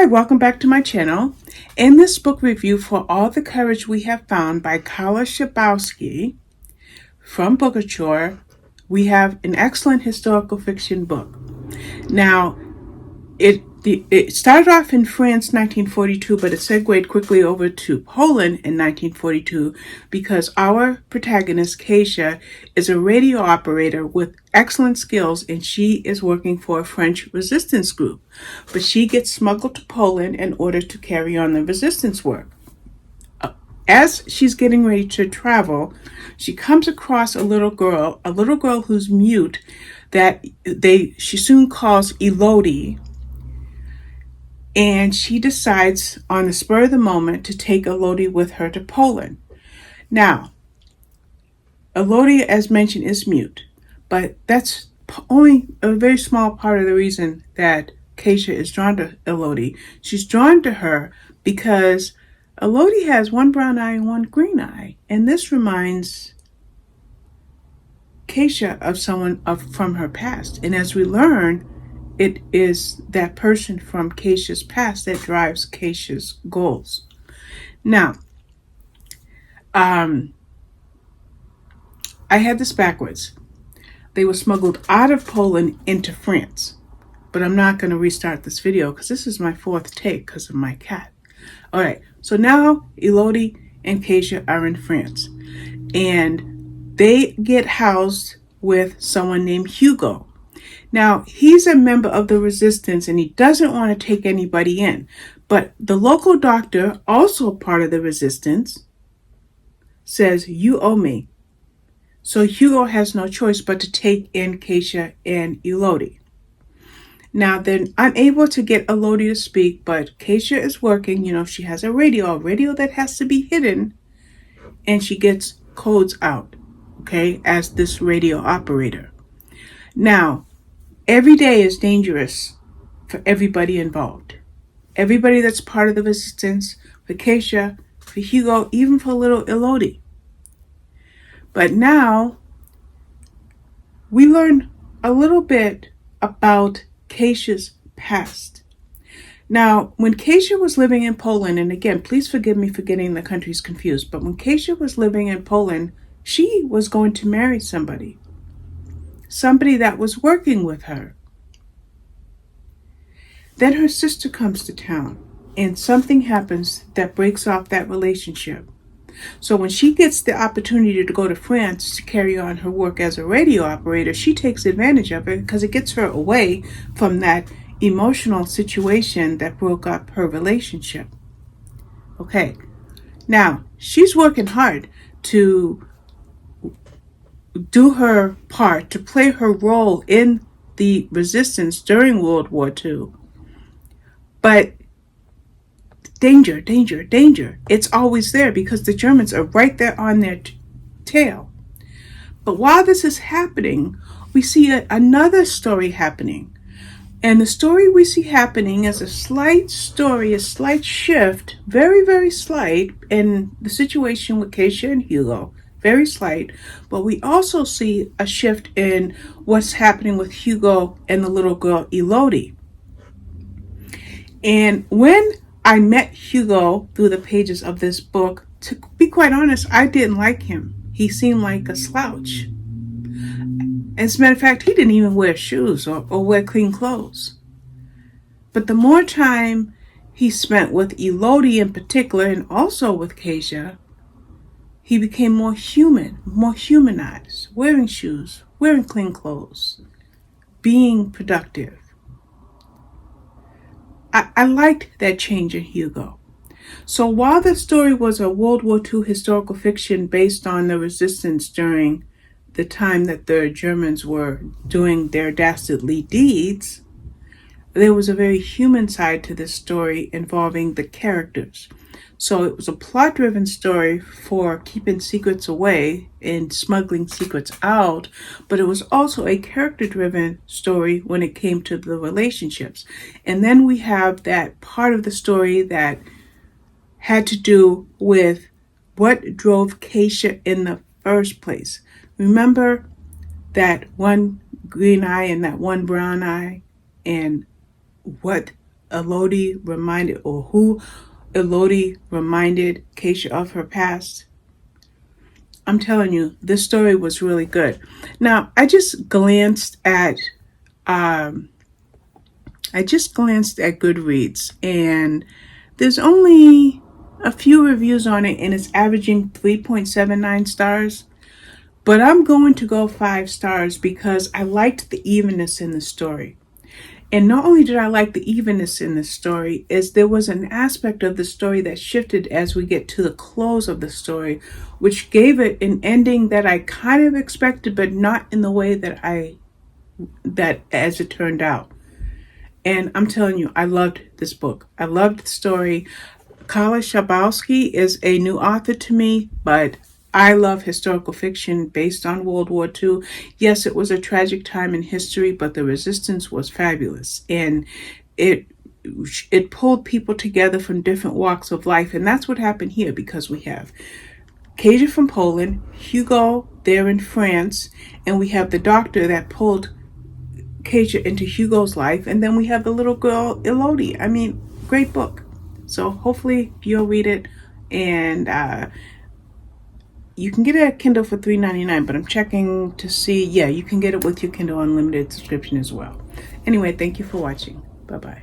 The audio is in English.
Hi, welcome back to my channel. In this book review for All the Courage We Have Found by Shabowski from Bookachore, we have an excellent historical fiction book. Now, it started off in France 1942, but it segued quickly over to Poland in 1942 because our protagonist, Keisha, is a radio operator with excellent skills, and she is working for a French resistance group. But she gets smuggled to Poland in order to carry on the resistance work. As she's getting ready to travel, she comes across a little girl who's mute that she soon calls Elodie. And she decides on the spur of the moment to take Elodie with her to Poland. Now, Elodie, as mentioned, is mute, but that's only a very small part of the reason that Keisha is drawn to Elodie. She's drawn to her because Elodie has one brown eye and one green eye, and this reminds Keisha of someone from her past. And as we learn, it is that person from Keisha's past that drives Keisha's goals. Now, I had this backwards. They were smuggled out of Poland into France. But I'm not going to restart this video because this is my fourth take because of my cat. All right, so now Elodie and Keisha are in France. And they get housed with someone named Hugo. Now, he's a member of the resistance and he doesn't want to take anybody in. But the local doctor, also part of the resistance, says, "You owe me." So Hugo has no choice but to take in Keisha and Elodie. Now, they're unable to get Elodie to speak, but Keisha is working. She has a radio that has to be hidden, and she gets codes out, okay, as this radio operator. Now, every day is dangerous for everybody involved. Everybody that's part of the resistance, for Keisha, for Hugo, even for little Elodie. But now, we learn a little bit about Keisha's past. Now, when Keisha was living in Poland, and again, please forgive me for getting the countries confused, but when Keisha was living in Poland, she was going to marry somebody that was working with her. Then her sister comes to town, and something happens that breaks off that relationship. So when she gets the opportunity to go to France to carry on her work as a radio operator, she takes advantage of it because it gets her away from that emotional situation that broke up her relationship. Okay, now she's working hard to do her part, to play her role in the resistance during World War II. But danger, danger, danger. It's always there because the Germans are right there on their tail. But while this is happening, we see another story happening. And the story we see happening is a slight shift, very, very slight, in the situation with Keisha and Hugo. Very slight. But we also see a shift in what's happening with Hugo and the little girl Elodie. And when I met Hugo through the pages of this book, to be quite honest, I didn't like him. He seemed like a slouch. As a matter of fact, he didn't even wear shoes or wear clean clothes. But the more time he spent with Elodie in particular, and also with Keisha, he became more human, more humanized, wearing shoes, wearing clean clothes, being productive. I liked that change in Hugo. So while the story was a World War II historical fiction based on the resistance during the time that the Germans were doing their dastardly deeds, there was a very human side to this story involving the characters. So it was a plot-driven story for keeping secrets away and smuggling secrets out, but it was also a character-driven story when it came to the relationships. And then we have that part of the story that had to do with what drove Keisha in the first place. Remember that one green eye and that one brown eye, and what Elodie reminded, or who Elodie reminded Keisha of her past. I'm telling you, this story was really good. Now, I just glanced at Goodreads, and there's only a few reviews on it, and it's averaging 3.79 stars. But I'm going to go 5 stars because I liked the evenness in the story. And not only did I like the evenness in the story, is there was an aspect of the story that shifted as we get to the close of the story, which gave it an ending that I kind of expected, but not in the way that as it turned out. And I'm telling you, I loved this book. I loved the story. Carla Shabowski is a new author to me, but I love historical fiction based on World War II. Yes, it was a tragic time in history, but the resistance was fabulous. And it pulled people together from different walks of life. And that's what happened here, because we have Kasia from Poland, Hugo there in France, and we have the doctor that pulled Kasia into Hugo's life, and then we have the little girl, Elodie. I mean, great book. So hopefully you'll read it, and you can get it at Kindle for $3.99, but I'm checking to see, yeah, you can get it with your Kindle Unlimited subscription as well. Anyway, thank you for watching. Bye-bye.